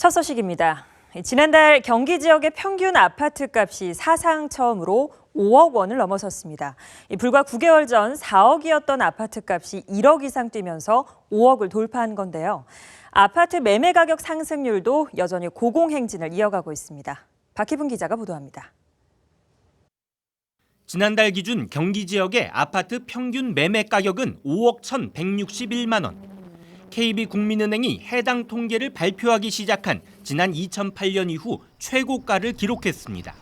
첫 소식입니다. 지난달 경기 지역의 평균 아파트 값이 사상 처음으로 5억 원을 넘어섰습니다. 불과 9개월 전 4억이었던 아파트 값이 1억 이상 뛰면서 5억을 돌파한 건데요. 아파트 매매 가격 상승률도 여전히 고공행진을 이어가고 있습니다. 박희분 기자가 보도합니다. 지난달 기준 경기 지역의 아파트 평균 매매 가격은 5억 1,161만 원. KB국민은행이 해당 통계를 발표하기 시작한 지난 2008년 이후 최고가를 기록했습니다.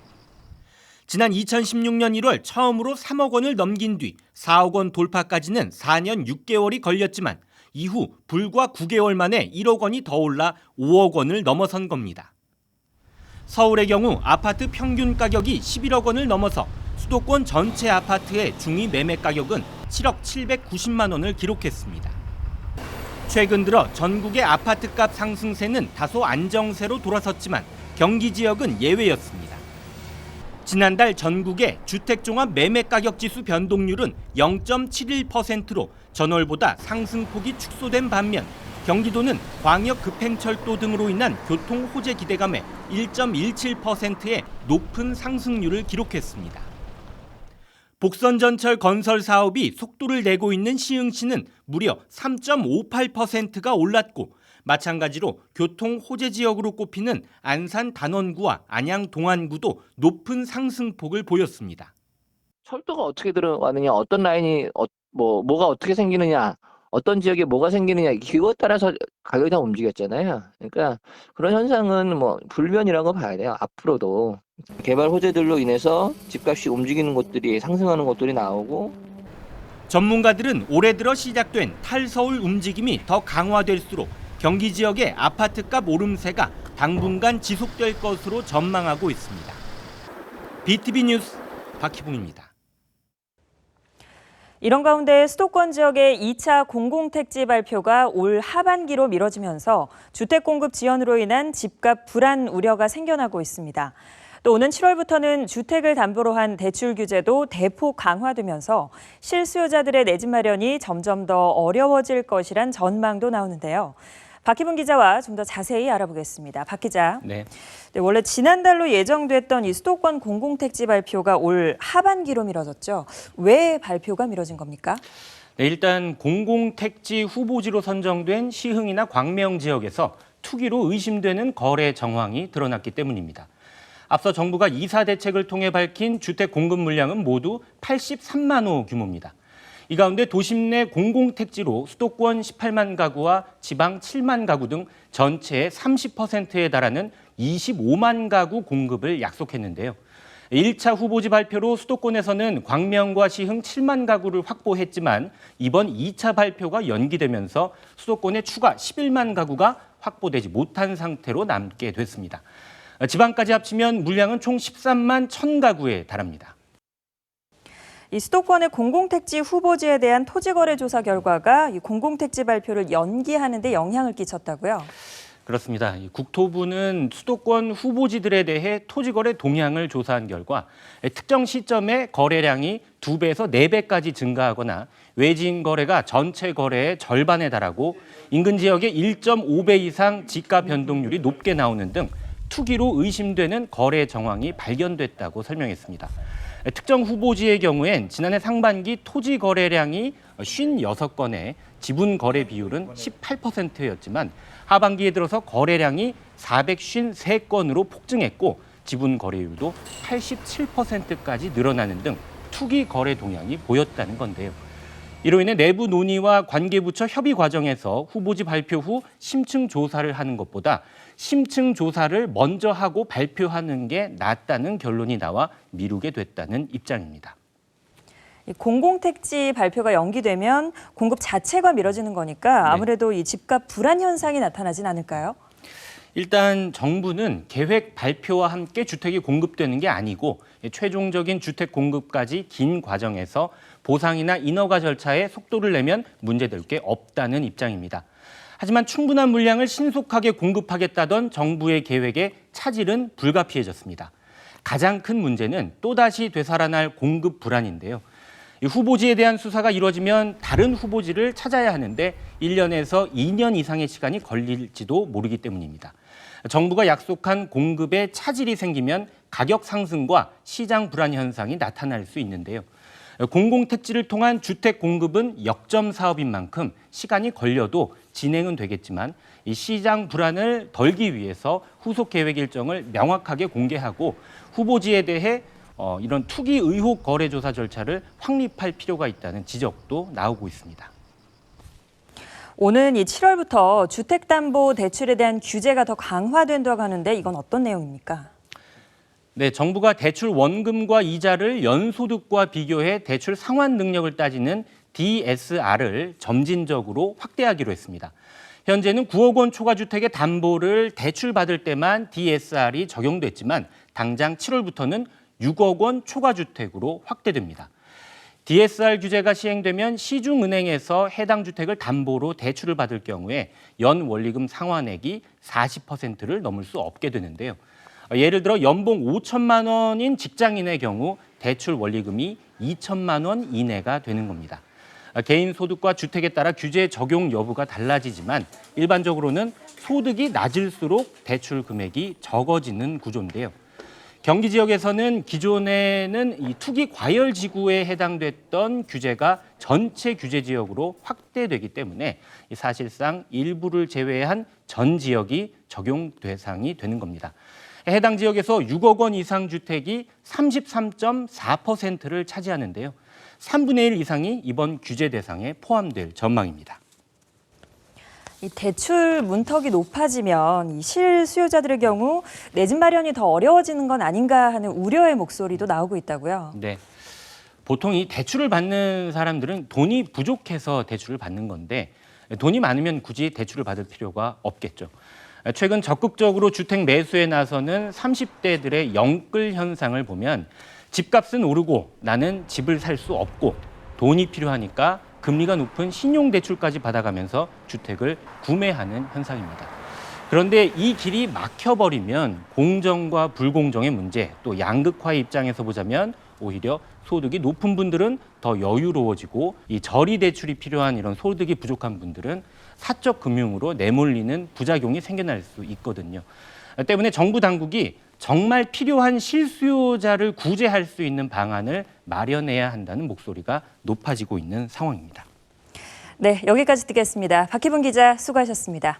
지난 2016년 1월 처음으로 3억 원을 넘긴 뒤 4억 원 돌파까지는 4년 6개월이 걸렸지만 이후 불과 9개월 만에 1억 원이 더 올라 5억 원을 넘어선 겁니다. 서울의 경우 아파트 평균 가격이 11억 원을 넘어서 수도권 전체 아파트의 중위 매매 가격은 7억 790만 원을 기록했습니다. 최근 들어 전국의 아파트값 상승세는 다소 안정세로 돌아섰지만 경기 지역은 예외였습니다. 지난달 전국의 주택종합 매매가격지수 변동률은 0.71%로 전월보다 상승폭이 축소된 반면 경기도는 광역급행철도 등으로 인한 교통호재 기대감에 1.17%의 높은 상승률을 기록했습니다. 복선전철 건설 사업이 속도를 내고 있는 시흥시는 무려 3.58%가 올랐고 마찬가지로 교통 호재 지역으로 꼽히는 안산 단원구와 안양 동안구도 높은 상승폭을 보였습니다. 철도가 어떻게 들어가느냐, 어떤 라인이 뭐가 어떻게 생기느냐, 어떤 지역에 뭐가 생기느냐, 그거에 따라서 가격이 다 움직였잖아요. 그러니까 그런 현상은 불변이라고 봐야 돼요. 앞으로도 개발 호재들로 인해서 집값이 움직이는 곳들이 상승하는 곳들이 나오고. 전문가들은 올해 들어 시작된 탈서울 움직임이 더 강화될수록 경기 지역의 아파트값 오름세가 당분간 지속될 것으로 전망하고 있습니다. BTV 뉴스 박희봉입니다. 이런 가운데 수도권 지역의 2차 공공택지 발표가 올 하반기로 미뤄지면서 주택 공급 지연으로 인한 집값 불안 우려가 생겨나고 있습니다. 또 오는 7월부터는 주택을 담보로 한 대출 규제도 대폭 강화되면서 실수요자들의 내 집 마련이 점점 더 어려워질 것이란 전망도 나오는데요. 박희분 기자와 좀 더 자세히 알아보겠습니다. 박 기자. 네, 원래 지난달로 예정됐던 이 수도권 공공택지 발표가 올 하반기로 미뤄졌죠. 왜 발표가 미뤄진 겁니까? 네, 일단 공공택지 후보지로 선정된 시흥이나 광명 지역에서 투기로 의심되는 거래 정황이 드러났기 때문입니다. 앞서 정부가 이사 대책을 통해 밝힌 주택 공급 물량은 모두 83만 호 규모입니다. 이 가운데 도심 내 공공택지로 수도권 18만 가구와 지방 7만 가구 등 전체의 30%에 달하는 25만 가구 공급을 약속했는데요. 1차 후보지 발표로 수도권에서는 광명과 시흥 7만 가구를 확보했지만 이번 2차 발표가 연기되면서 수도권에 추가 11만 가구가 확보되지 못한 상태로 남게 됐습니다. 지방까지 합치면 물량은 총 13만 1,000가구에 달합니다. 이 수도권의 공공택지 후보지에 대한 토지거래 조사 결과가 이 공공택지 발표를 연기하는 데 영향을 끼쳤다고요? 그렇습니다. 국토부는 수도권 후보지들에 대해 토지거래 동향을 조사한 결과 특정 시점에 거래량이 2배에서 4배까지 증가하거나 외진 거래가 전체 거래의 절반에 달하고 인근 지역의 1.5배 이상 지가 변동률이 높게 나오는 등 투기로 의심되는 거래 정황이 발견됐다고 설명했습니다. 특정 후보지의 경우엔 지난해 상반기 토지 거래량이 56건에 지분 거래 비율은 18%였지만 하반기에 들어서 거래량이 453건으로 폭증했고 지분 거래율도 87%까지 늘어나는 등 투기 거래 동향이 보였다는 건데요. 이로 인해 내부 논의와 관계부처 협의 과정에서 후보지 발표 후 심층 조사를 하는 것보다 심층 조사를 먼저 하고 발표하는 게 낫다는 결론이 나와 미루게 됐다는 입장입니다. 공공택지 발표가 연기되면 공급 자체가 미뤄지는 거니까 아무래도 이 집값 불안 현상이 나타나진 않을까요? 일단 정부는 계획 발표와 함께 주택이 공급되는 게 아니고 최종적인 주택 공급까지 긴 과정에서 보상이나 인허가 절차에 속도를 내면 문제될 게 없다는 입장입니다. 하지만 충분한 물량을 신속하게 공급하겠다던 정부의 계획에 차질은 불가피해졌습니다. 가장 큰 문제는 또다시 되살아날 공급 불안인데요. 이 후보지에 대한 수사가 이루어지면 다른 후보지를 찾아야 하는데 1년에서 2년 이상의 시간이 걸릴지도 모르기 때문입니다. 정부가 약속한 공급에 차질이 생기면 가격 상승과 시장 불안 현상이 나타날 수 있는데요. 공공택지를 통한 주택 공급은 역점 사업인 만큼 시간이 걸려도 진행은 되겠지만 이 시장 불안을 덜기 위해서 후속 계획 일정을 명확하게 공개하고 후보지에 대해 이런 투기 의혹 거래 조사 절차를 확립할 필요가 있다는 지적도 나오고 있습니다. 오는 이 7월부터 주택담보대출에 대한 규제가 더 강화된다고 하는데 이건 어떤 내용입니까? 네, 정부가 대출 원금과 이자를 연소득과 비교해 대출 상환 능력을 따지는 DSR을 점진적으로 확대하기로 했습니다. 현재는 9억 원 초과주택의 담보를 대출받을 때만 DSR이 적용됐지만 당장 7월부터는 6억 원 초과주택으로 확대됩니다. DSR 규제가 시행되면 시중은행에서 해당 주택을 담보로 대출을 받을 경우에 연 원리금 상환액이 40%를 넘을 수 없게 되는데요. 예를 들어 연봉 5천만 원인 직장인의 경우 대출 원리금이 2천만 원 이내가 되는 겁니다. 개인 소득과 주택에 따라 규제 적용 여부가 달라지지만 일반적으로는 소득이 낮을수록 대출 금액이 적어지는 구조인데요. 경기 지역에서는 기존에는 이 투기 과열 지구에 해당됐던 규제가 전체 규제 지역으로 확대되기 때문에 사실상 일부를 제외한 전 지역이 적용 대상이 되는 겁니다. 해당 지역에서 6억 원 이상 주택이 33.4%를 차지하는데요. 3분의 1 이상이 이번 규제 대상에 포함될 전망입니다. 이 대출 문턱이 높아지면 이 실수요자들의 경우 내 집 마련이 더 어려워지는 건 아닌가 하는 우려의 목소리도 나오고 있다고요. 네. 보통 이 대출을 받는 사람들은 돈이 부족해서 대출을 받는 건데 돈이 많으면 굳이 대출을 받을 필요가 없겠죠. 최근 적극적으로 주택 매수에 나서는 30대들의 영끌 현상을 보면 집값은 오르고 나는 집을 살 수 없고 돈이 필요하니까 금리가 높은 신용대출까지 받아가면서 주택을 구매하는 현상입니다. 그런데 이 길이 막혀버리면 공정과 불공정의 문제, 또 양극화의 입장에서 보자면 오히려 소득이 높은 분들은 더 여유로워지고 이 저리 대출이 필요한 이런 소득이 부족한 분들은 사적 금융으로 내몰리는 부작용이 생겨날 수 있거든요. 때문에 정부 당국이 정말 필요한 실수요자를 구제할 수 있는 방안을 마련해야 한다는 목소리가 높아지고 있는 상황입니다. 네, 여기까지 듣겠습니다. 박희분 기자 수고하셨습니다.